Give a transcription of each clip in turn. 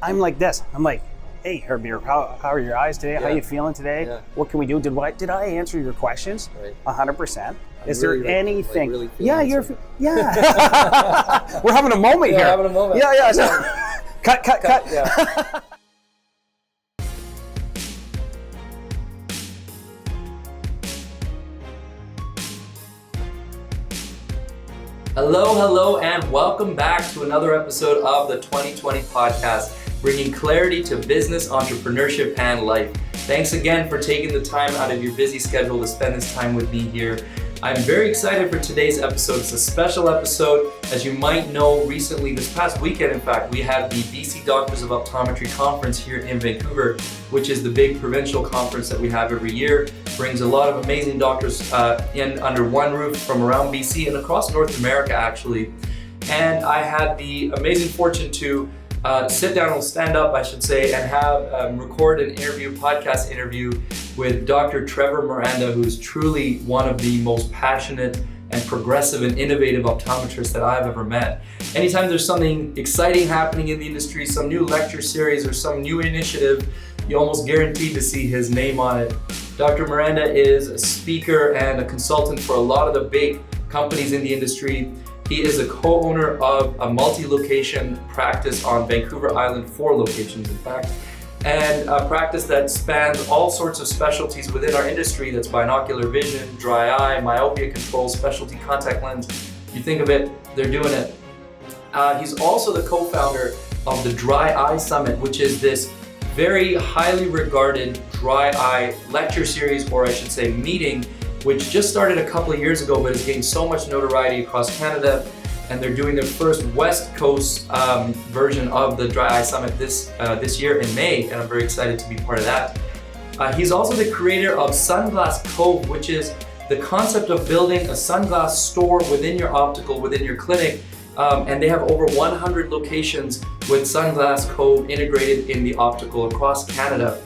I'm like this. I'm like, hey, Herbie, how are your eyes today? How are you feeling today? Yeah. What can we do? Did I answer your questions? Right. 100%. Is really, there anything? really yeah, yeah. We're having a moment here. Having a moment. Yeah. So, cut. Yeah. Hello, and welcome back to another episode of the 2020 podcast, bringing clarity to business, entrepreneurship, and life. Thanks again for taking the time out of your busy schedule to spend this time with me here. I'm very excited for today's episode. It's a special episode. As you might know, recently, this past weekend, in fact, we had the BC Doctors of Optometry Conference here in Vancouver, which is the big provincial conference that we have every year. Brings a lot of amazing doctors in under one roof from around BC and across North America, actually. And I had the amazing fortune to sit down or stand up, I should say, and have record an podcast interview with Dr. Trevor Miranda, who's truly one of the most passionate and progressive and innovative optometrists that I've ever met. Anytime there's something exciting happening in the industry, some new lecture series or some new initiative, you almost guaranteed to see his name on it. Dr. Miranda is a speaker and a consultant for a lot of the big companies in the industry. He is a co-owner of a multi-location practice on Vancouver Island, 4 locations in fact, and a practice that spans all sorts of specialties within our industry. That's binocular vision, dry eye, myopia control, specialty contact lens. You think of it, they're doing it. He's also the co-founder of the Dry Eye Summit, which is this very highly regarded dry eye lecture series, or I should say meeting, which just started a couple of years ago, but is getting so much notoriety across Canada. And they're doing their first West Coast version of the Dry Eye Summit this year in May, and I'm very excited to be part of that. He's also the creator of Sunglass Cove, which is the concept of building a sunglass store within your optical, within your clinic, and they have over 100 locations with Sunglass Cove integrated in the optical across Canada.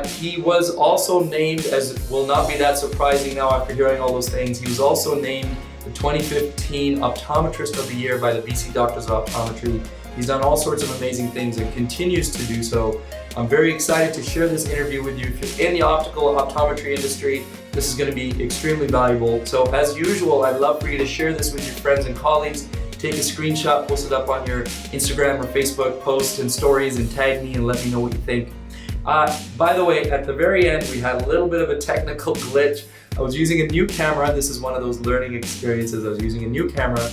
He was also named, as will not be that surprising now after hearing all those things, he was also named the 2015 Optometrist of the Year by the BC Doctors of Optometry. He's done all sorts of amazing things and continues to do so. I'm very excited to share this interview with you. If you're in the optical optometry industry, this is going to be extremely valuable. So as usual, I'd love for you to share this with your friends and colleagues. Take a screenshot, post it up on your Instagram or Facebook post and stories, and tag me and let me know what you think. By the way, at the very end, we had a little bit of a technical glitch. I was using a new camera. This is one of those learning experiences. I was using a new camera,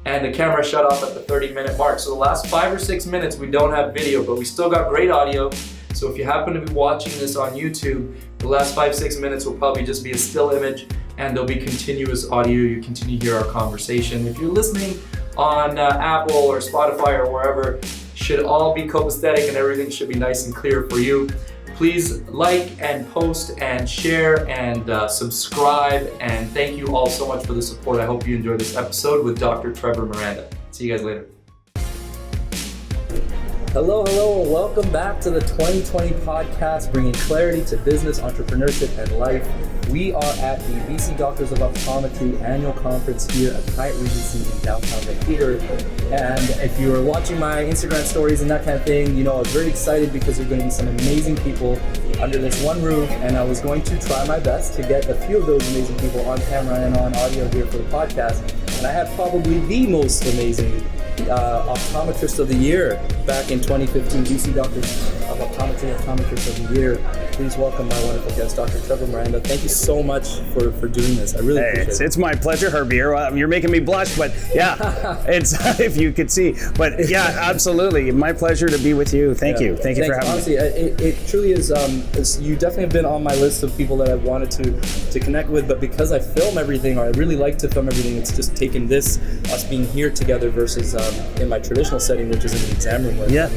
and the camera shut off at the 30-minute mark. So the last 5 or 6 minutes, we don't have video, but we still got great audio. So if you happen to be watching this on YouTube, the last 5-6 minutes will probably just be a still image, and there'll be continuous audio. You continue to hear our conversation. If you're listening on Apple or Spotify or wherever, should all be copacetic and everything should be nice and clear for you. Please like and post and share and subscribe, and thank you all so much for the support. I hope you enjoyed this episode with Dr. Trevor Miranda. See you guys later. Hello, and welcome back to the 2020 podcast, bringing clarity to business, entrepreneurship, and life. We are at the BC Doctors of Optometry annual conference here at Hyatt Regency in downtown Vancouver. And if you were watching my Instagram stories and that kind of thing, you know I was very excited because there are going to be some amazing people under this one roof, and I was going to try my best to get a few of those amazing people on camera and on audio here for the podcast. And I had probably the most amazing Optometrist of the Year back in 2015, BC Doctors of Optometry Optometrist of the Year. Please welcome my wonderful guest, Dr. Trevor Miranda. Thank you so much for doing this. I really appreciate it. It's my pleasure, Herbie. You're making me blush, but yeah, it's if you could see. But yeah, absolutely. My pleasure to be with you. Thank you. Thank you for having me. Honestly, it truly is. You definitely have been on my list of people that I wanted to connect with, but because I film everything, or I really like to film everything, it's just taken us being here together versus in my traditional setting, which is in the exam room. Yeah,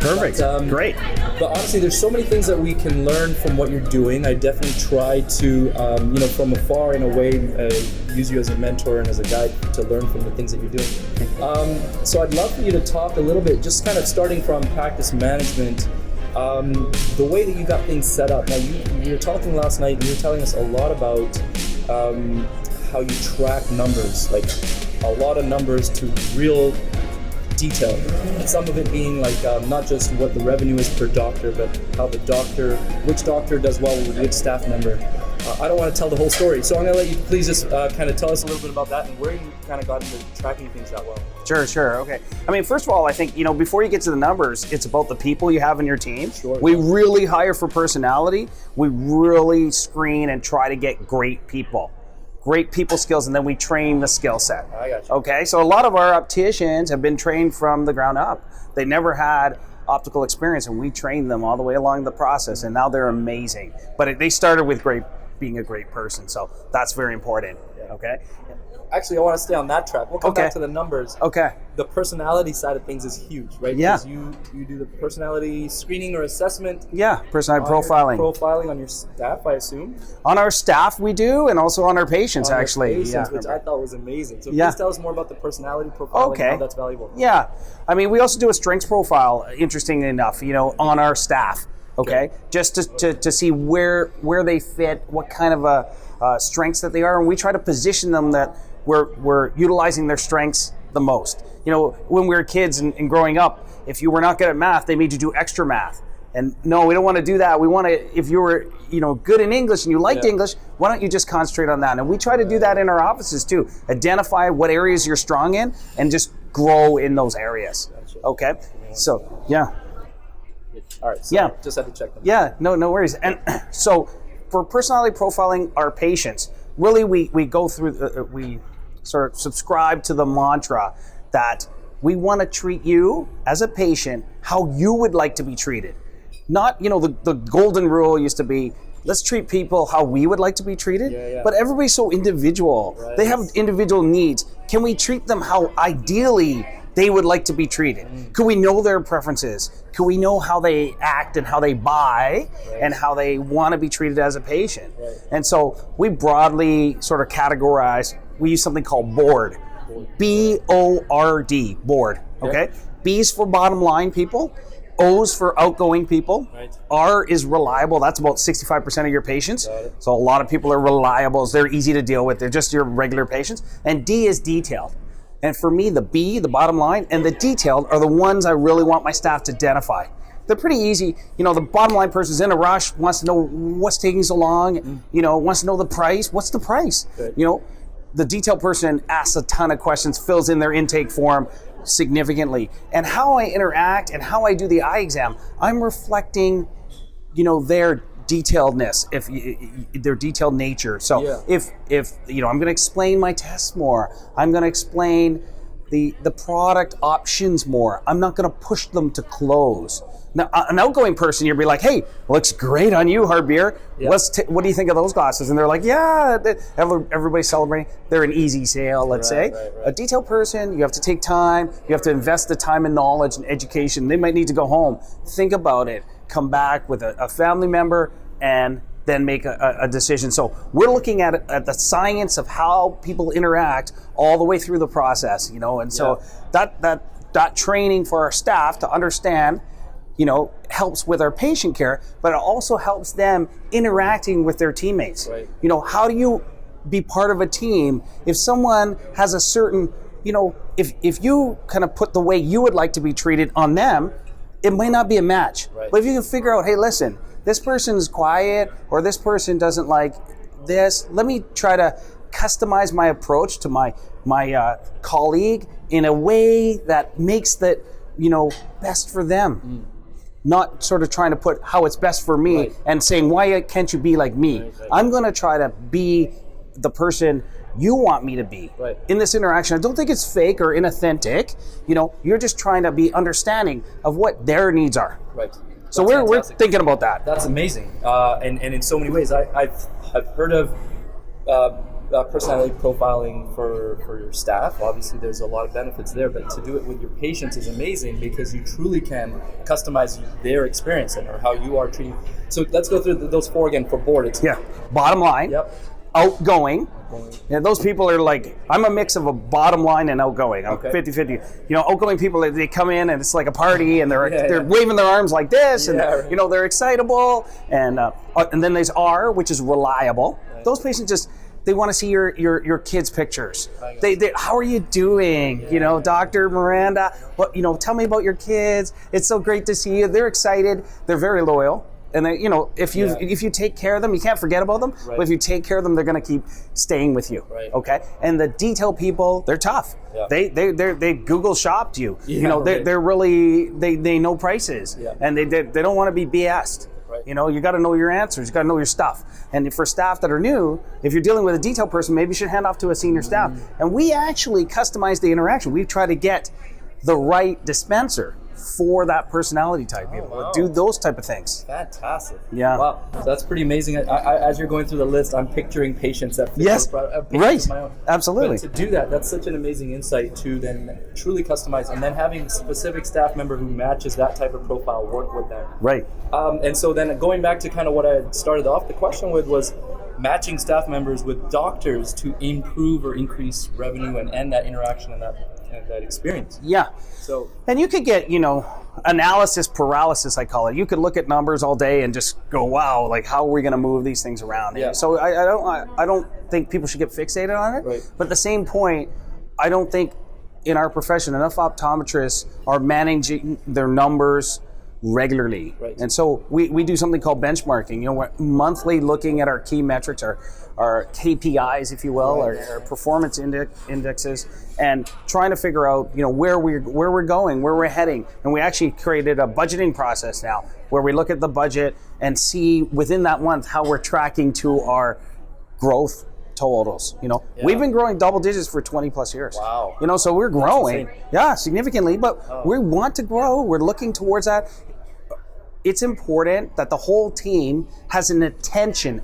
perfect. Great. But honestly, there's so many things that we can learn from what you're doing. I definitely try to, from afar in a way, use you as a mentor and as a guide to learn from the things that you're doing. So I'd love for you to talk a little bit, just kind of starting from practice management, the way that you got things set up. Now, you were talking last night, and you were telling us a lot about how you track numbers, like a lot of numbers to real detailed. And some of it being like not just what the revenue is per doctor, but how which doctor does well with which staff member. I don't want to tell the whole story, so I'm going to let you please just kind of tell us a little bit about that and where you kind of got into tracking things that well. Sure. Okay. I mean, first of all, I think, before you get to the numbers, it's about the people you have in your team. Sure. We really hire for personality. We really screen and try to get great people skills, and then we train the skill set. I got you. Okay. So a lot of our opticians have been trained from the ground up. They never had optical experience, and we trained them all the way along the process, and now they're amazing. But they started with being a great person, so that's very important. Yeah. Okay. Actually, I want to stay on that track. We'll come back to the numbers. Okay. The personality side of things is huge, right? Yeah. Because you do the personality screening or assessment. Yeah, personality profiling. Profiling on your staff, I assume. On our staff, we do, and also on our patients, actually. Patients, which I thought was amazing. So Yeah. please tell us more about the personality profiling and how that's valuable. Yeah. I mean, we also do a strengths profile, interestingly enough, on our staff. Okay. Just to see where they fit, what kind of strengths that they are, and we try to position them that we're utilizing their strengths the most. When we were kids and growing up, if you were not good at math, they made you do extra math. And no, we don't want to do that. We want to, if you were, good in English and you liked English, why don't you just concentrate on that? And we try to do that in our offices too. Identify what areas you're strong in and just grow in those areas. Gotcha. Okay. So, yeah. All right. So just had to check them. Yeah, no worries. And so for personality profiling our patients, really we go through, we sort of subscribe to the mantra that we want to treat you as a patient how you would like to be treated. Not, the golden rule used to be, let's treat people how we would like to be treated. Yeah. But everybody's so individual. Right. They have individual needs. Can we treat them how ideally they would like to be treated? Could we know their preferences? Could we know how they act and how they buy and how they want to be treated as a patient? Right. And so we broadly sort of categorize, we use something called BORD. B-O-R-D, BORD, okay? B is for bottom line people. O's for outgoing people. Right. R is reliable. That's about 65% of your patients. So a lot of people are reliable. They're easy to deal with. They're just your regular patients. And D is detailed. And for me, the B, the bottom line, and the detailed are the ones I really want my staff to identify. They're pretty easy. The bottom line person's in a rush, wants to know what's taking so long, wants to know the price. What's the price? Good. The detailed person asks a ton of questions, fills in their intake form significantly. And how I interact and how I do the eye exam, I'm reflecting, their detailedness, their detailed nature. So if I'm going to explain my tests more, I'm going to explain the product options more. I'm not going to push them to close. Now, an outgoing person, you'll be like, hey, looks great on you, Harbier. What do you think of those glasses? And they're like, yeah, everybody's celebrating. They're an easy sale, let's say. Right. A detailed person, you have to take time. You have to invest the time and knowledge and education. They might need to go home, think about it, come back with a family member, and then make a decision. So we're looking at the science of how people interact all the way through the process, and so that training for our staff to understand, helps with our patient care, but it also helps them interacting with their teammates. Right. How do you be part of a team if someone has a certain, if you kind of put the way you would like to be treated on them, it might not be a match. Right. But if you can figure out, hey, listen, this person's quiet or this person doesn't like this, let me try to customize my approach to my colleague in a way that makes that, best for them. Not sort of trying to put how it's best for me and saying, why can't you be like me? Right. I'm going to try to be the person you want me to be in this interaction. I don't think it's fake or inauthentic. You're just trying to be understanding of what their needs are. Right. So we're thinking about that. That's amazing. And in so many ways, I've heard of personality profiling for your staff. Obviously, there's a lot of benefits there, but to do it with your patients is amazing because you truly can customize their experience and or how you are treating. So let's go through those four again for board. Bottom line. Outgoing. Yeah, those people are like, I'm a mix of a bottom line and outgoing. I'm 50-50. Outgoing people, they come in and it's like a party and they're waving their arms like this and they're excitable. And then there's R, which is reliable. Those patients just, They want to see your kids' pictures. They how are you doing? Dr. Miranda, tell me about your kids. It's so great to see you. They're excited. They're very loyal. And they, if you take care of them, you can't forget about them. Right. But if you take care of them, they're going to keep staying with you. Right. Okay. And the detail people, they're tough. Yeah. They Google shopped you. Yeah, they're really they know prices, and they don't want to be BS'd. Right. You got to know your answers. You got to know your stuff. And for staff that are new, if you're dealing with a detail person, maybe you should hand off to a senior staff. And we actually customize the interaction. We try to get the right dispenser for that personality type, do those type of things. Fantastic. Yeah. Wow. So that's pretty amazing. As you're going through the list, I'm picturing patients that fit right. My own. Absolutely. But to do that, that's such an amazing insight to then truly customize, and then having a specific staff member who matches that type of profile work with them. Right. And so then going back to kind of what I started off the question with was matching staff members with doctors to improve or increase revenue and end that interaction and that experience. Yeah. So, and you could get, analysis paralysis, I call it. You could look at numbers all day and just go, wow, like how are we going to move these things around? Yeah. So I don't think people should get fixated on it. Right. But at the same point, I don't think in our profession enough optometrists are managing their numbers regularly. Right. And so we do something called benchmarking. We're monthly looking at our key metrics, our KPIs, if you will, our performance indexes, and trying to figure out, where we're going, where we're heading. And we actually created a budgeting process now where we look at the budget and see within that month how we're tracking to our growth totals. We've been growing double digits for 20 plus years. Wow. So we're growing, significantly, but we want to grow. We're looking towards that. It's important that the whole team has an attention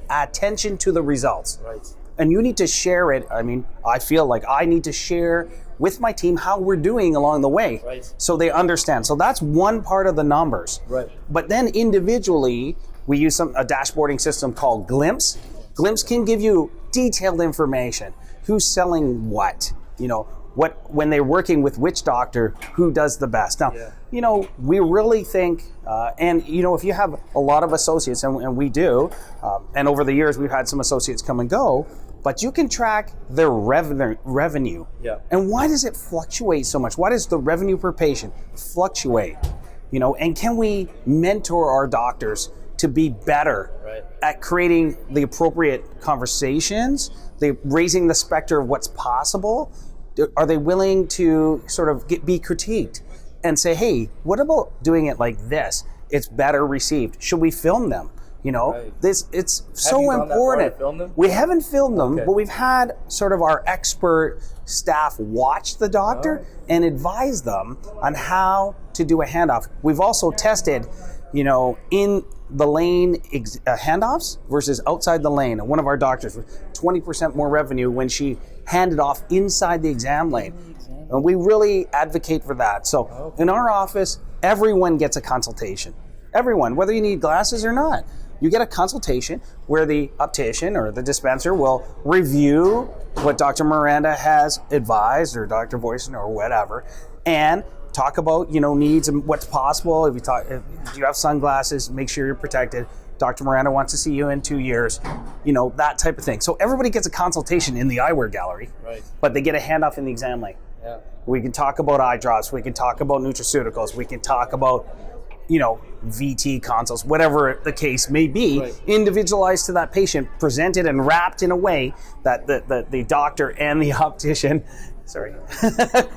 to the results. Right. And you need to share it. I mean, I feel like I need to share with my team how we're doing along the way, so they understand. So that's one part of the numbers. Right. But then individually, we use a dashboarding system called Glimpse. Glimpse can give you detailed information. Who's selling what? When they're working with which doctor, who does the best. Now, we really think, and if you have a lot of associates, and we do, and over the years we've had some associates come and go, but you can track their revenue. Yeah. And why does it fluctuate so much? Why does the revenue per patient fluctuate? And can we mentor our doctors to be better at creating the appropriate conversations, raising the specter of what's possible? Are they willing to sort of be critiqued and say, hey, what about doing it like this? It's better received. Should we film them? It's so important. We haven't filmed them, but we've had sort of our expert staff watch the doctor and advise them on how to do a handoff. We've also tested, in the lane handoffs versus outside the lane. And one of our doctors with 20% more revenue when she handed off inside the exam lane. And we really advocate for that. So in our office, everyone gets a consultation. Everyone, whether you need glasses or not. You get a consultation where the optician or the dispenser will review what Dr. Miranda has advised, or Dr. Voisin or whatever, and talk about, needs and what's possible. If you have sunglasses, make sure you're protected. Dr. Miranda wants to see you in 2 years, that type of thing. So everybody gets a consultation in the eyewear gallery, but they get a handoff in the exam lane. Yeah. We can talk about eye drops. We can talk about nutraceuticals. We can talk about, VT consults, whatever the case may be, individualized to that patient, presented and wrapped in a way that the doctor and the optician. Sorry,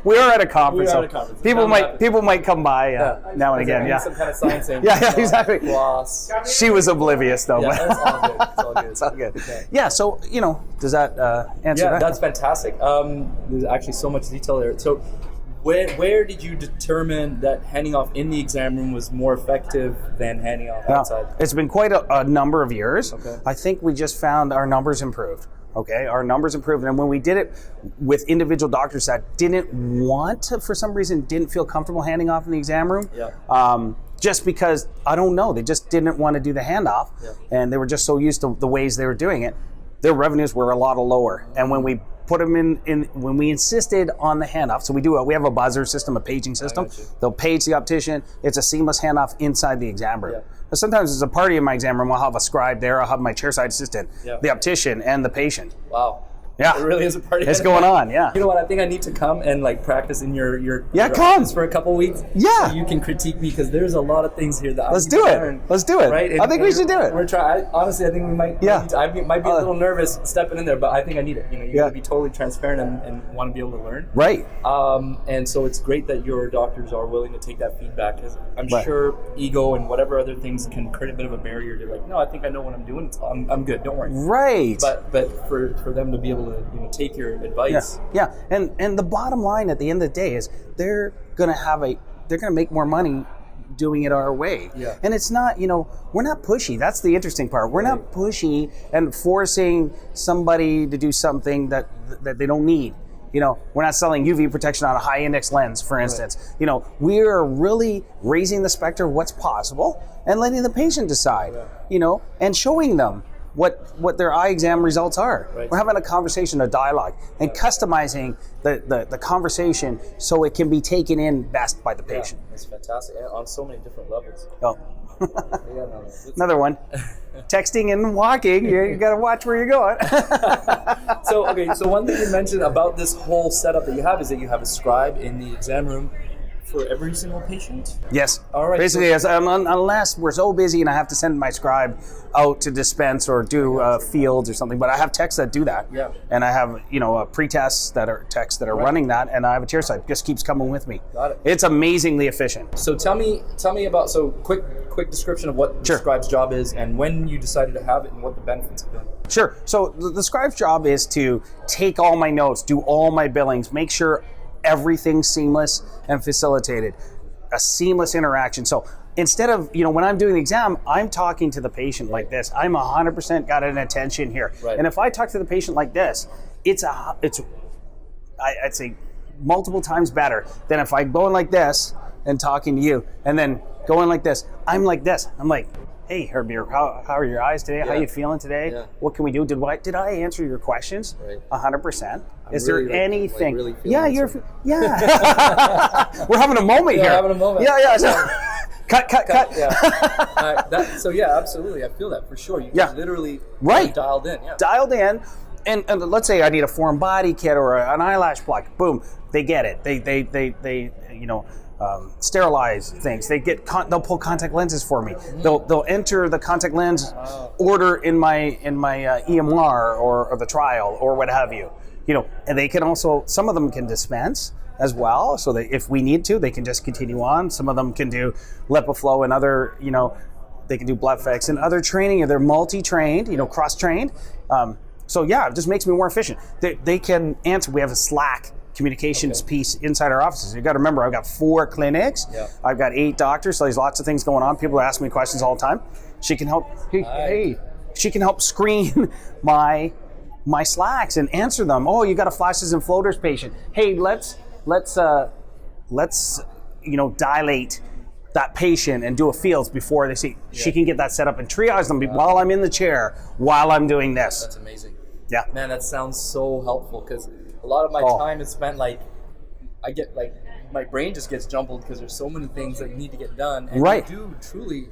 we are at a conference. People might come by now and again. Yeah, some kind of science. Exactly. Gloss. She was oblivious though. Yeah, it's all good. It's all good. It's all good. Okay. Yeah. So does that answer that? Yeah, that's fantastic. There's actually so much detail there. So, where did you determine that handing off in the exam room was more effective than handing off outside? It's been quite a number of years. Okay. I think we just found our numbers improved. Okay, our numbers improved, and when we did it with individual doctors that didn't want to, for some reason, didn't feel comfortable handing off in the exam room, just because, I don't know, they just didn't want to do the handoff, and they were just so used to the ways they were doing it, their revenues were a lot lower. And when we put them in when we insisted on the handoff. So we have a buzzer system, a paging system. They'll page the optician. It's a seamless handoff inside the exam room. But sometimes there's a party in my exam room. I'll have a scribe there. I'll have my chairside assistant, the optician, and the patient. Wow. Yeah, it really is a party. It's going on. Yeah. You know what? I think I need to come and like practice in your come for a couple weeks. Yeah. So you can critique me because there's a lot of things here that Let's do it. Right? I think we should do it. We're trying. Honestly, I think we might. Yeah. I might be a little nervous stepping in there, but I think I need it. You know, you got to be totally transparent and want to be able to learn. Right. And so it's great that your doctors are willing to take that feedback because I'm sure ego and whatever other things can create a bit of a barrier to like, no, I think I know what I'm doing. I'm good. Don't worry. Right. But for them to be able to take your advice. Yeah. And the bottom line at the end of the day is they're gonna make more money doing it our way. Yeah. And it's not, we're not pushy. That's the interesting part. We're not pushy and forcing somebody to do something that they don't need. We're not selling UV protection on a high index lens, for instance. We are really raising the specter of what's possible and letting the patient decide, and showing them what their eye exam results are. Right. We're having a conversation, a dialogue, and customizing the conversation so it can be taken in best by the patient. Yeah, that's fantastic, and on so many different levels. Oh. Another one. Texting and walking, you got to watch where you're going. So one thing you mentioned about this whole setup that you have is that you have a scribe in the exam room for every single patient? Yes. All right. Basically, unless we're so busy and I have to send my scribe out to dispense or do fields or something, but I have techs that do that. Yeah. And I have, pre-tests that are techs that are running that, and I have a chairside. Just keeps coming with me. Got it. It's amazingly efficient. So tell me about quick description of what the scribe's job is and when you decided to have it and what the benefits have been. Sure. So the scribe's job is to take all my notes, do all my billings, make sure everything's seamless and facilitated. A seamless interaction. So instead of, when I'm doing the exam, I'm talking to the patient like this. I'm 100% got an attention here. Right. And if I talk to the patient like this, I'd say multiple times better than if I'm going like this and talking to you and then going like this. I'm like this. I'm like, hey, Herbie, how are your eyes today? Yeah. How are you feeling today? Yeah. What can we do? Did I answer your questions? Right. 100%. Is really, there anything? really Yeah. We're having a moment here. Having a moment. Yeah. So, cut. Yeah. So absolutely. I feel that for sure. You guys literally dialed in. Yeah. Dialed in. And let's say I need a foreign body kit or an eyelash block. Boom, they get it. They sterilize things. They'll pull contact lenses for me. They'll enter the contact lens order in my EMR or the trial or what have you. And they can also, some of them can dispense as well. So that if we need to, they can just continue on. Some of them can do LipiFlow and other, they can do blood fix and other training. They're multi-trained, cross-trained. So it just makes me more efficient. They can answer. We have a Slack communications piece inside our offices. You got to remember, I've got 4 clinics. Yeah. I've got 8 doctors, so there's lots of things going on. People are asking me questions all the time. She can help. She can help screen my Slacks and answer them. Oh, you got a flashes and floaters patient. Hey, let's dilate that patient and do a fields before they see. She can get that set up and triage them while I'm in the chair while I'm doing this. That's amazing. Yeah. Man, that sounds so helpful because a lot of my time is spent I get my brain just gets jumbled because there's so many things that need to get done. And you do truly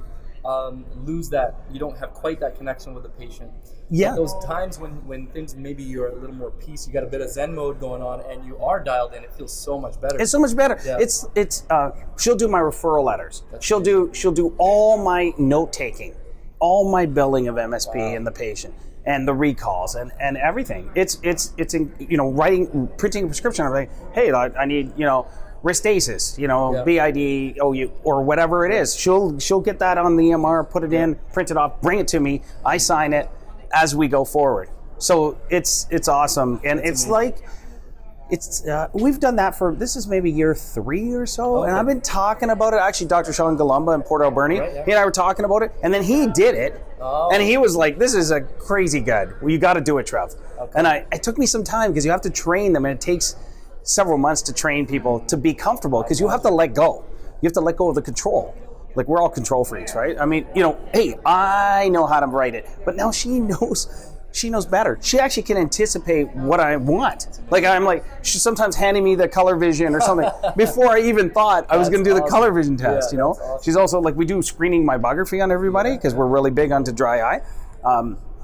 lose that. You don't have quite that connection with the patient. Yeah. But those times when things maybe you're a little more peace, you got a bit of Zen mode going on and you are dialed in, it feels so much better. It's so much better. Yeah. It's she'll do my referral letters. She'll do all my note taking, all my billing of MSP and the patient. And the recalls and everything. It's writing, printing a prescription. I'm like, hey, I need Restasis, BID, OU, or whatever it is. She'll get that on the EMR, put it in, print it off, bring it to me. I sign it as we go forward. So it's awesome, and it's amazing. We've done that this is maybe year 3 or so, and I've been talking about it. Actually, Dr. Sean Galumba in Port Alberni, he and I were talking about it, and then he did it, and he was like, "This is a crazy good. Well, you got to do it, Trev." Okay. And it took me some time because you have to train them, and it takes several months to train people to be comfortable because you have to let go. You have to let go of the control. Like, we're all control freaks, right? I mean, hey, I know how to write it, but now she knows. she knows better. She actually can anticipate what I want. Like I'm like, she's sometimes handing me the color vision or something before I even thought I was going to do the color vision test, you know? Awesome. She's also like, we do screening myography on everybody because we're really big onto dry eye.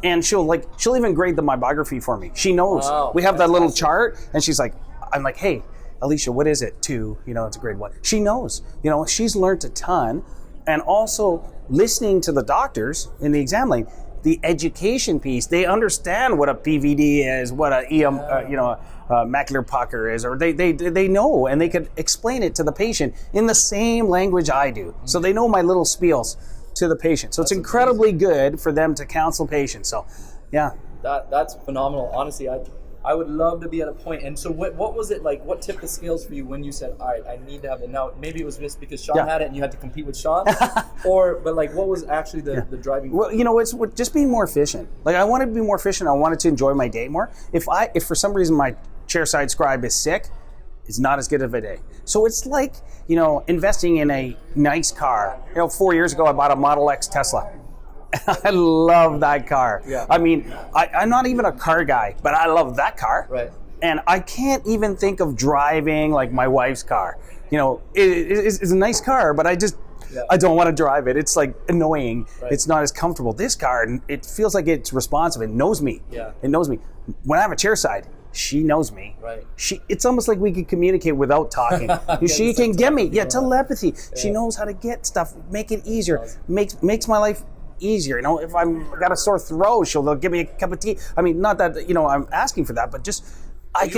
And she'll even grade the myography for me. She knows. Wow, we have that little chart and she's like, I'm like, hey, Alicia, what is it? 2, you know, it's a grade 1. She knows, you know, she's learned a ton. And also listening to the doctors in the exam lane, the education piece, they understand what a PVD is, what a macular pucker is, or they know, and they could explain it to the patient in the same language I do. So they know my little spiels to the patient. So it's incredibly good for them to counsel patients. So, yeah. That's phenomenal. Honestly, I would love to be at a point. And so what was it like? What tipped the scales for you when you said, all right, I need to have it? Now, maybe it was just because Sean had it and you had to compete with Sean, but like, what was actually the driving? Well, you know, it's just being more efficient. Like I wanted to be more efficient. I wanted to enjoy my day more. If for some reason my chairside scribe is sick, it's not as good of a day. So it's like, you know, investing in a nice car. You know, 4 years ago, I bought a Model X Tesla. I love that car. Yeah. I mean, I'm not even a car guy, but I love that car. Right. And I can't even think of driving like my wife's car. You know, it's a nice car, but I don't want to drive it. It's like annoying. Right. It's not as comfortable. This car, it feels like it's responsive. It knows me. Yeah. It knows me. When I have a chairside, she knows me. Right. It's almost like we can communicate without talking. She can get me. Yeah, telepathy. Yeah. She knows how to get stuff, make it easier, makes my life easier. You know, if I'm got a sore throat, they'll give me a cup of tea. I mean, not that, you know, I'm asking for that, but just I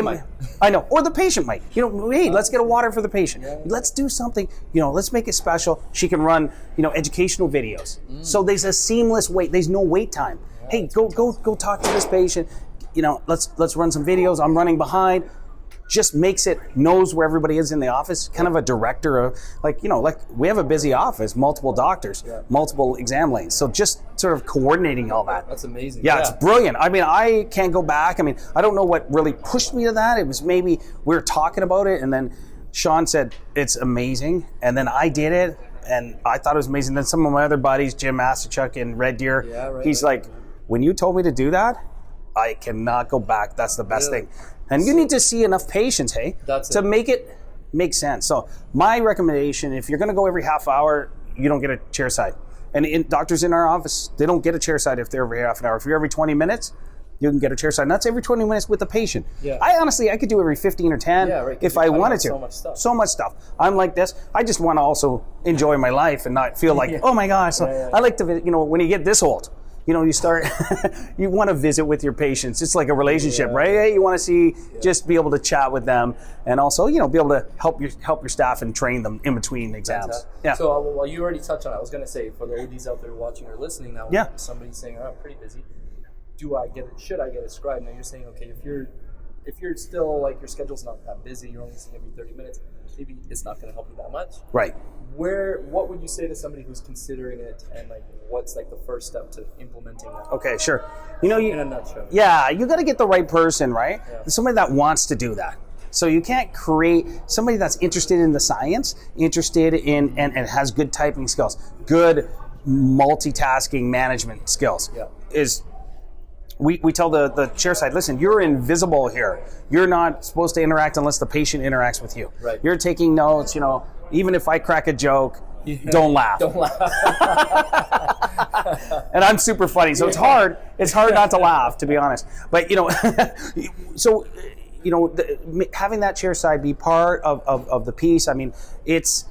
know, or the patient might. You know, hey, let's get a water for the patient. Yeah. Let's do something. You know, let's make it special. She can run, you know, educational videos. So there's a seamless wait. There's no wait time. Yeah, hey, go talk to this patient. You know, let's run some videos. I'm running behind. Just makes it, knows where everybody is in the office, kind of a director of, like, you know, like we have a busy office, multiple doctors, multiple exam lanes. So just sort of coordinating all that. That's amazing. Yeah, it's brilliant. I mean, I can't go back. I mean, I don't know what really pushed me to that. It was maybe we were talking about it and then Sean said, it's amazing. And then I did it and I thought it was amazing. Then some of my other buddies, Jim Masterchuk in Red Deer, he's like, when you told me to do that, I cannot go back. That's the best thing. And you need to see enough patients, to make it make sense. So my recommendation, if you're going to go every half hour, you don't get a chairside. And doctors in our office, they don't get a chairside if they're every half an hour. If you're every 20 minutes, you can get a chairside. And that's every 20 minutes with the patient. Yeah. I could do every 15 or 10 if I wanted to. So much stuff. I'm like this. I just want to also enjoy my life and not feel like, oh my gosh. I like to, you know, when you get this old, you know, you start, you want to visit with your patients. It's like a relationship, right? Hey, you want to see, just be able to chat with them and also, you know, be able to help your staff and train them in between exams. Yeah. So while you already touched on it, I was going to say, for the ladies out there watching or listening now, somebody's saying, oh, I'm pretty busy. Should I get a scribe? Now you're saying, okay, if you're still like your schedule's not that busy, you're only seeing every 30 minutes, maybe it's not going to help you that much. Right. What would you say to somebody who's considering it, and like what's like the first step to implementing that? Okay, sure. You know, in a nutshell. Yeah, you got to get the right person, right? Yeah. Somebody that wants to do that. So you can't create somebody that's interested in the science, interested in and has good typing skills, good multitasking management skills. Yeah. We tell the chairside, listen, you're invisible here. You're not supposed to interact unless the patient interacts with you. Right. You're taking notes, you know, even if I crack a joke, don't laugh. Don't laugh. And I'm super funny, so it's hard not to laugh, to be honest. But, you know, so, you know, having that chairside be part of the piece, I mean, it's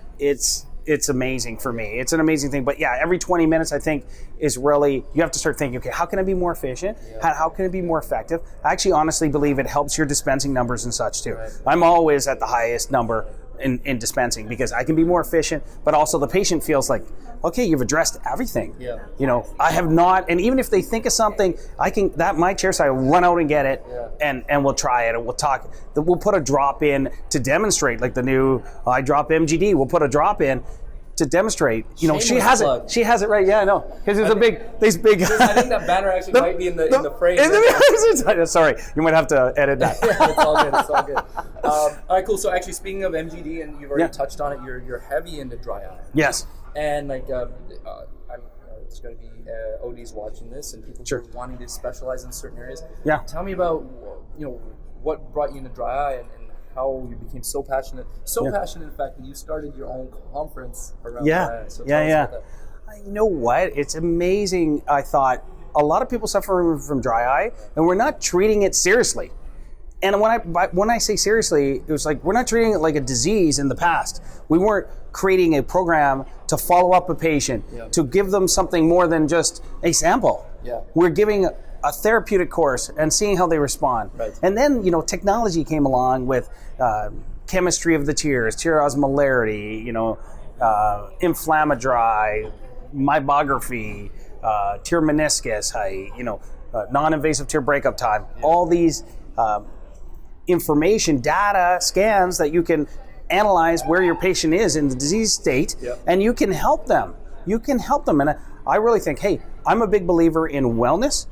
amazing for me. It's an amazing thing. But yeah, every 20 minutes, I think, is really, you have to start thinking, okay, how can I be more efficient? Yeah. How can it be more effective? I actually honestly believe it helps your dispensing numbers and such too. Right. I'm always at the highest number in dispensing because I can be more efficient, but also the patient feels like, okay, you've addressed everything. Yeah. You know, I have not, and even if they think of something, my chairside will run out and get it, and we'll try it, and we'll talk. We'll put a drop in to demonstrate, like the new I drop MGD. We'll put a drop in to demonstrate. You know, she has it right. Yeah, I know, because it's these big. I think that banner actually might be in the frame. Sorry, you might have to edit that. It's all good. All right, cool. So actually, speaking of MGD, and you've already touched on it, you're heavy into dry eye. Yes. And like, there's going to be ODs watching this and people Sure. who are wanting to specialize in certain areas. Yeah. Tell me about, what brought you into dry eye and how you became so passionate. Passionate, in fact, that you started your own conference around dry eye. So tell us about that. You know what? It's amazing. I thought a lot of people suffer from dry eye, and we're not treating it seriously. And when I say seriously, it was like we're not treating it like a disease in the past. We weren't creating a program to follow up a patient, to give them something more than just a sample. Yeah. We're giving a therapeutic course and seeing how they respond. Right. And then, technology came along with chemistry of the tears, tear osmolarity, inflammatory, meibography, tear meniscus height, non-invasive tear breakup time. All these information, data, scans that you can analyze where your patient is in the disease state, and you can help them. And I really think, hey, I'm a big believer in wellness.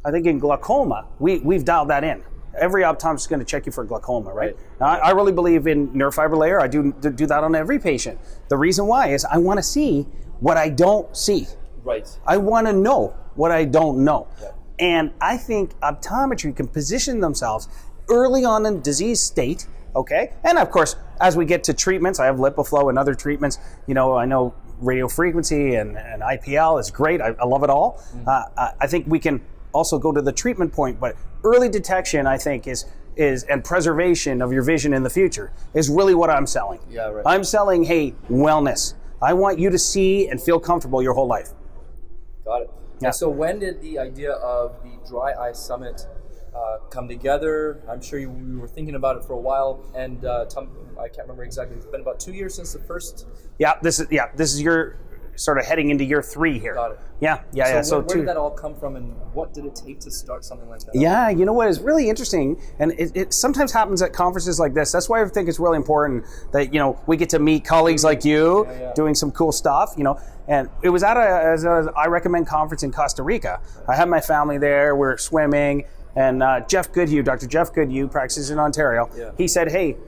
I think in glaucoma, we've dialed that in. Every optometrist is going to check you for glaucoma, right? Now, I really believe in neurofiber layer. I do that on every patient. The reason why is I want to see what I don't see. Right. I want to know what I don't know. Yeah. And I think optometry can position themselves early on in disease state, okay? And of course, as we get to treatments, I have LipiFlow and other treatments. I know radio frequency and IPL is great. I love it all. I think we can also go to the treatment point, but early detection, I think, is and preservation of your vision in the future is really what I'm selling. Yeah, right. I'm selling, hey, wellness. I want you to see and feel comfortable your whole life. Got it. Yeah. And so when did the idea of the Dry Eye Summit come together? I'm sure we were thinking about it for a while, and I can't remember exactly. It's been about 2 years since the first. This is your sort of heading into year 3 here. Got it. Yeah. So where did that all come from, and what did it take to start something like that? Yeah, you know what is really interesting, and it sometimes happens at conferences like this. That's why I think it's really important that we get to meet colleagues like you doing some cool stuff. And it was at a I Recommend conference in Costa Rica. I had my family there. We're swimming, and Dr. Jeff Goodhue, practices in Ontario. Yeah. He said, "Hey, do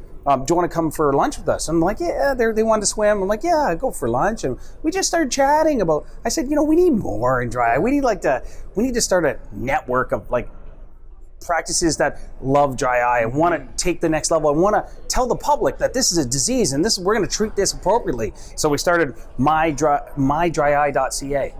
you want to come for lunch with us?" I'm like, yeah, they wanted to swim. I'm like, yeah, go for lunch. And we just started chatting about, I said, we need more in dry eye. We need to start a network of practices that love dry eye and want to take the next level. I want to tell the public that this is a disease and we're going to treat this appropriately. So we started mydryeye.ca.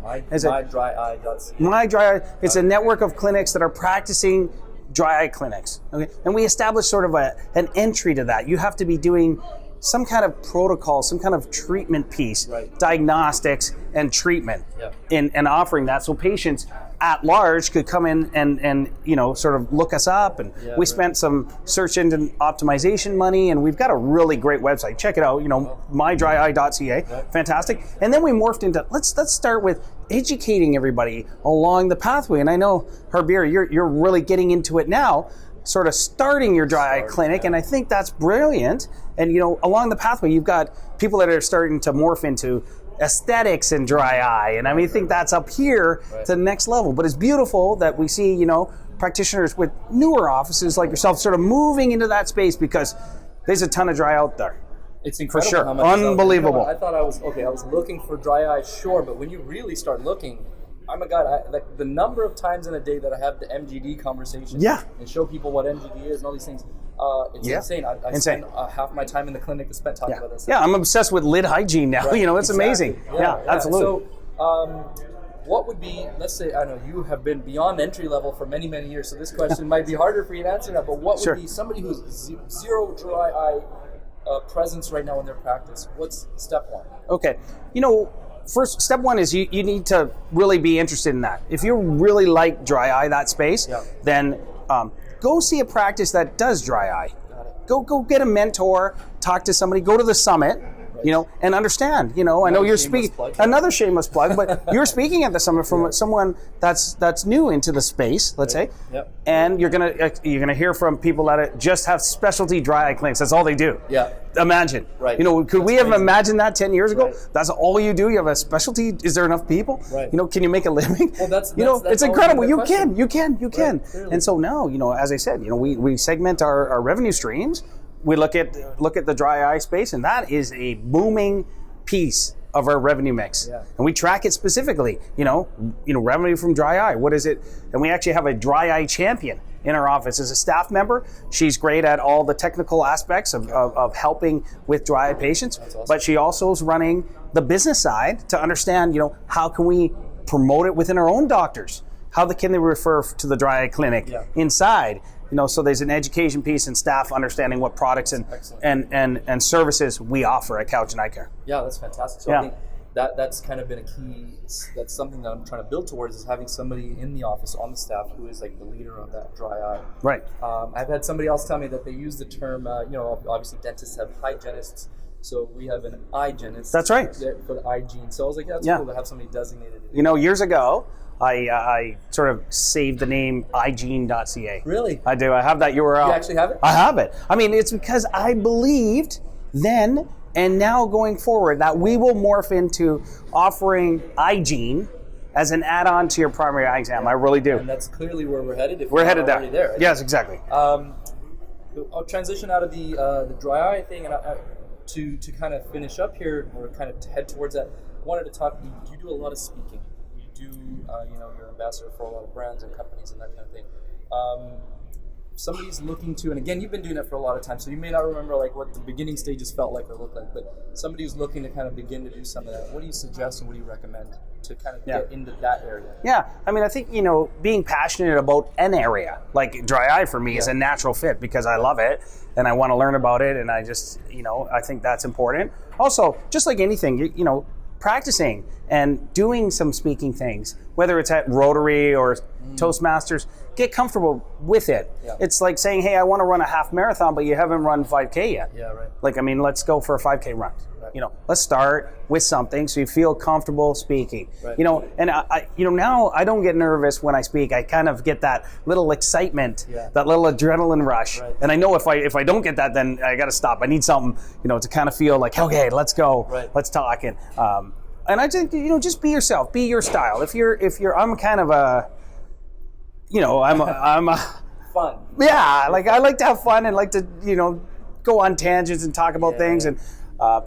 MyDryEye. It's a network of clinics that are practicing dry eye clinics. Okay, and we established sort of an entry to that. You have to be doing some kind of protocol, some kind of treatment piece, diagnostics and treatment, and offering that so patients at large could come in and sort of look us up. And we spent some search engine optimization money, and we've got a really great website. Check it out, mydryeye.ca, fantastic. And then we morphed into, let's start with educating everybody along the pathway. And I know, Harbir, you're really getting into it now, sort of starting your dry eye clinic, and I think that's brilliant. And along the pathway, you've got people that are starting to morph into aesthetics and dry eye, and I think that's up here to the next level. But it's beautiful that we see practitioners with newer offices like yourself sort of moving into that space, because there's a ton of dry out there. It's incredible. For sure. How much Unbelievable. I thought I was looking for dry eye, sure, but when you really start looking, oh my God, the number of times in a day that I have the MGD conversation and show people what MGD is and all these things, it's insane. I spend half my time in the clinic to spend talking about this. Yeah, I'm obsessed with lid hygiene now. It's amazing. Yeah, absolutely. So, what would be, let's say, I know you have been beyond entry level for many, many years, so this question might be harder for you to answer now, but what would be somebody who's zero dry eye presence right now in their practice? What's step one? Okay. First, step one is you need to really be interested in that. If you really like dry eye, that space, then go see a practice that does dry eye. Go get a mentor, talk to somebody, go to the summit, and understand. I know you're speaking, another shameless plug, but you're speaking at the summit from someone that's new into the space, let's say, and you're gonna hear from people that just have specialty dry eye clinics. That's all they do. Yeah. Imagine. Right. Could we have imagined that 10 years ago? Right. That's all you do. You have a specialty. Is there enough people? Right. Can you make a living? Well, that's it's incredible. You can. Right. And so now, as I said, we segment our revenue streams. We look at the dry eye space, and that is a booming piece of our revenue mix. Yeah. And we track it specifically, revenue from dry eye. What is it? And we actually have a dry eye champion in our office as a staff member. She's great at all the technical aspects of helping with dry eye patients. That's awesome. But she also is running the business side to understand, how can we promote it within our own doctors? How can they refer to the dry eye clinic inside? So there's an education piece and staff understanding what products and services we offer at Couch and Eye Care. Yeah, that's fantastic. So I think that's kind of been a key. That's something that I'm trying to build towards, is having somebody in the office on the staff who is like the leader of that dry eye. Right. I've had somebody else tell me that they use the term, obviously dentists have hygienists. So we have an hygienist. That's right. For the hygiene. So I was like, that's cool to have somebody designated. Years ago, I sort of saved the name igene.ca. Really? I do. I have that URL. You actually have it? I have it. I mean, it's because I believed then and now going forward that we will morph into offering iGene as an add-on to your primary eye exam. I really do. And that's clearly where we're headed. We're headed there. There. Yes, exactly. I'll transition out of the dry eye thing and to kind of finish up here, or kind of head towards that. I wanted to talk. You do a lot of speaking. You do, you're an ambassador for a lot of brands and companies and that kind of thing. Somebody's looking to, and again, you've been doing it for a lot of time, so you may not remember like what the beginning stages felt like or looked like, but somebody who's looking to kind of begin to do some of that, what do you suggest and what do you recommend to kind of get into that area? Yeah, I mean, I think, being passionate about an area, like dry eye for me is a natural fit because I love it and I want to learn about it, and I just, I think that's important. Also, just like anything, practicing and doing some speaking things, whether it's at Rotary or Toastmasters, get comfortable with it. Yeah. It's like saying, hey, I want to run a half marathon, but you haven't run 5K yet. Yeah, right. Let's go for a 5K run. Right. Let's start with something so you feel comfortable speaking. Right. And I now I don't get nervous when I speak. I kind of get that little excitement, that little adrenaline rush. Right. And I know if I don't get that, then I got to stop. I need something, to kind of feel like, okay, let's go, let's talk. And I think, just be yourself, be your style. If you're, I'm kind of a, I'm a fun. Yeah, like I like to have fun and like to, go on tangents and talk about things, and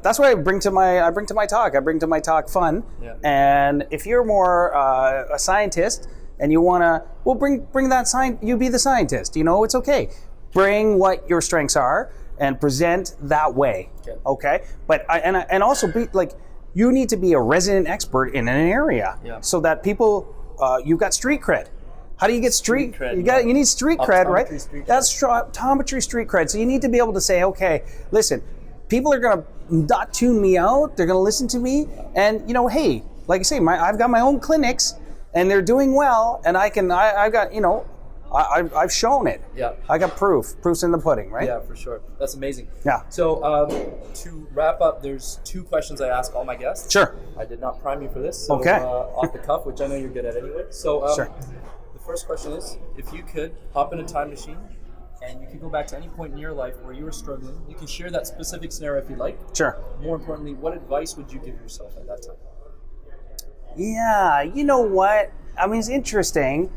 that's what I bring to my talk. I bring to my talk fun. Yeah. And if you're more a scientist and you wanna, well, bring that you be the scientist. It's okay. Bring what your strengths are and present that way. Okay. But and also be like, you need to be a resident expert in an area so that people, you've got street cred. How do you get street cred? You need street cred, right? That's optometry street cred. So you need to be able to say, okay, listen, people are going to not tune me out. They're going to listen to me. And, hey, like I say, I've got my own clinics and they're doing well. And I've got, I've shown it. Yeah. I got proof. Proof's in the pudding, right? Yeah, for sure. That's amazing. Yeah. So to wrap up, there's 2 questions I ask all my guests. Sure. I did not prime you for this. So, okay. Off the cuff, which I know you're good at anyway. So sure. The first question is, if you could hop in a time machine and you could go back to any point in your life where you were struggling, you can share that specific scenario if you'd like. Sure. More importantly, what advice would you give yourself at that time? Yeah, you know what? I mean, it's interesting.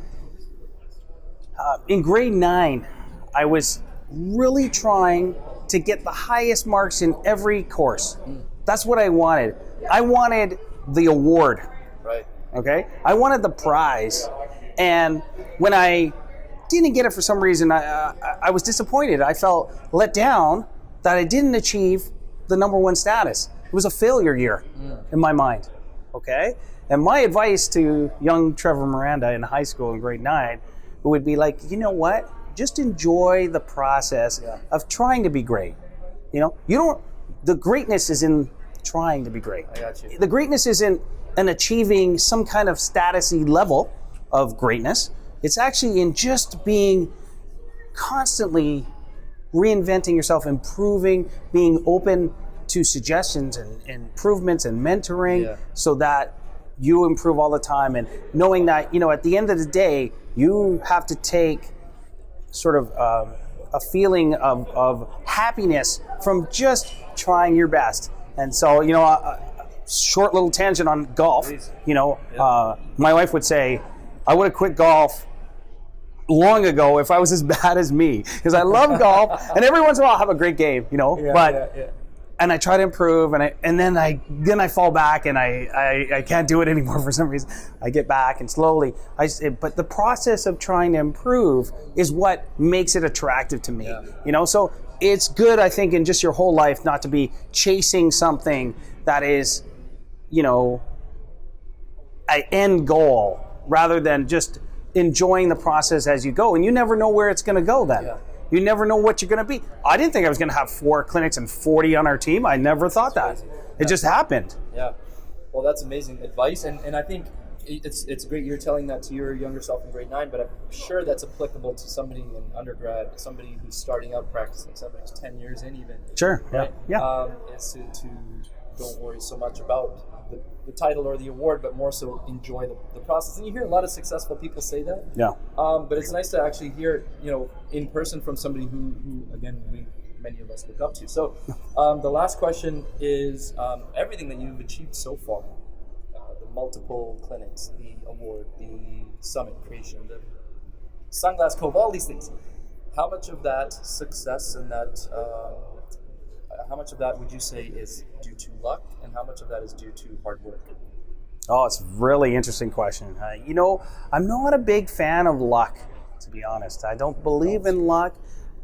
In grade 9, I was really trying to get the highest marks in every course. That's what I wanted. I wanted the award. Right. Okay? I wanted the prize. And when I didn't get it for some reason, I was disappointed. I felt let down that I didn't achieve the number 1 status. It was a failure year in my mind. Okay? And my advice to young Trevor Miranda in high school in grade 9 would be like, you know what? Just enjoy the process of trying to be great. The greatness is in trying to be great. I got you. The greatness isn't in achieving some kind of statusy level of greatness. It's actually in just being constantly reinventing yourself, improving, being open to suggestions and improvements and mentoring so that you improve all the time, and knowing that, at the end of the day, you have to take sort of a feeling of happiness from just trying your best. And so, a short little tangent on golf. My wife would say, I would have quit golf long ago if I was as bad as me, because I love golf, and every once in a while I have a great game, and I try to improve, and then I fall back, and I can't do it anymore for some reason. I get back, and slowly but the process of trying to improve is what makes it attractive to me. So it's good, I think, in just your whole life not to be chasing something that is, an end goal, rather than just enjoying the process as you go. And you never know where it's going to go then. You never know what you're going to be. I didn't think I was going to have 4 clinics and 40 on our team. I never thought that. It just happened. Yeah. Well, that's amazing advice. And I think it's great you're telling that to your younger self in grade 9, but I'm sure that's applicable to somebody in undergrad, somebody who's starting out practicing, somebody who's 10 years in even. Sure. Right? Yeah. Is to don't worry so much about the title or the award, but more so enjoy the process. And you hear a lot of successful people say that. Yeah. But it's nice to actually hear, in person from somebody who again, many of us look up to. So the last question is everything that you've achieved so far, the multiple clinics, the award, the summit creation, the Sunglass Cove, all these things. How much of that success and that how much of that would you say is due to luck, and how much of that is due to hard work? Oh, it's a really interesting question. I'm not a big fan of luck, to be honest. I don't believe in luck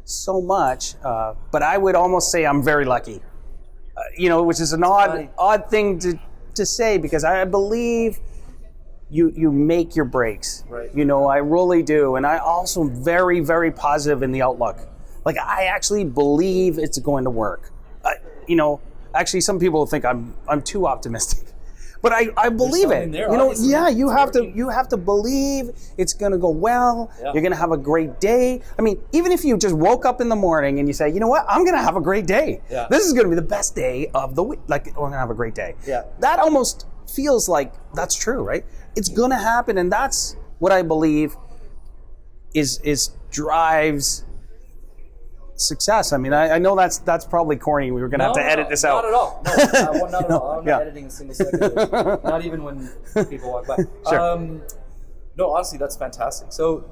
so much, but I would almost say I'm very lucky. Which is an odd thing to say, because I believe you make your breaks. Right. I really do, and I also am very, very positive in the outlook. Like, I actually believe it's going to work. Actually, some people think I'm too optimistic, but I believe it. You have to believe it's going to go well. Yeah. You're going to have a great day. I mean, even if you just woke up in the morning and you say, you know what, I'm going to have a great day. Yeah. This is going to be the best day of the week. Like, I'm going to have a great day. Yeah. That almost feels like that's true, right? It's going to happen, and that's what I believe is drives success. I mean, I know that's probably corny. We were going to have to edit this out. Not at all. No, not at all. I'm not editing a single second of it. Not even when people walk by. Sure. No, honestly, that's fantastic. So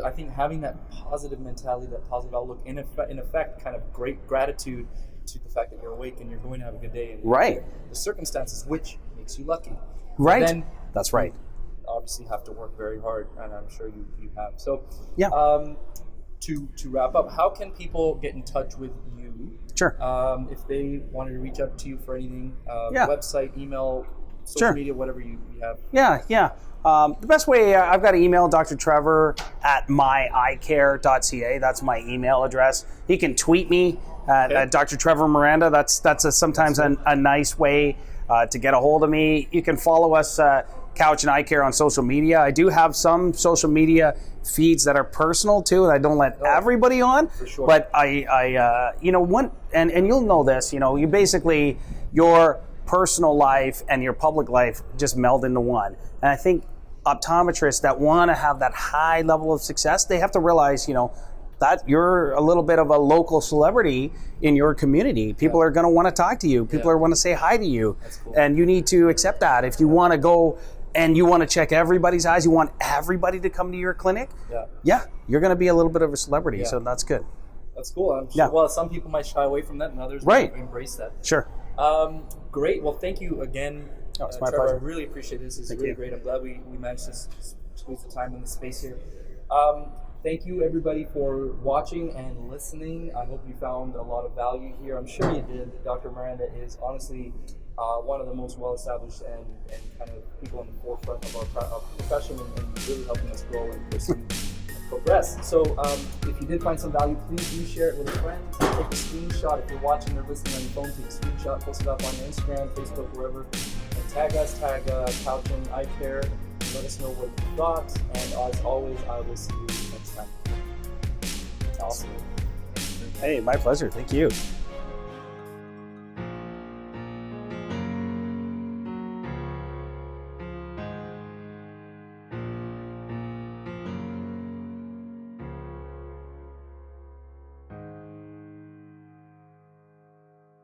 I think having that positive mentality, that positive outlook, in effect, kind of great gratitude to the fact that you're awake and you're going to have a good day. And right. The circumstances, which makes you lucky. Right. Then that's right. You obviously have to work very hard, and I'm sure you have. So yeah. To wrap up, how can people get in touch with you? Sure. If they wanted to reach out to you for anything, website, email, social media, whatever you have. Yeah. The best way, I've got an email, Dr. Trevor at myeyecare.ca. That's my email address. He can tweet me at Dr. Trevor Miranda. That's sometimes a nice way to get a hold of me. You can follow us, Couch and Eye Care, on social media. I do have some social media feeds that are personal too, and I don't let everybody on. For sure. But I and you'll know this. You basically, your personal life and your public life just meld into one. And I think optometrists that want to have that high level of success, they have to realize, that you're a little bit of a local celebrity in your community. People are going to want to talk to you. People are want to say hi to you. That's cool. And you need to accept that. If you want to go and you want to check everybody's eyes, you want everybody to come to your clinic, you're going to be a little bit of a celebrity. Yeah. So that's good. That's cool. I'm sure, well, some people might shy away from that, and others might embrace that. Sure. Great. Well, thank you again, it's my Trevor. pleasure. I really appreciate this. This is really great. I'm glad we managed to squeeze the time in the space here. Thank you, everybody, for watching and listening. I hope you found a lot of value here. I'm sure you did. Dr. Miranda is honestly one of the most well-established and kind of people in the forefront of our profession, and really helping us grow and pursue and progress. So if you did find some value, please do share it with a friend. Take a screenshot. If you're watching or listening on your phone, take a screenshot, post it up on your Instagram, Facebook, wherever, and tag us, tag Couch and Eye Care. Let us know what you thought, and as always, I will see you next time. Awesome. Hey, my pleasure. Thank you.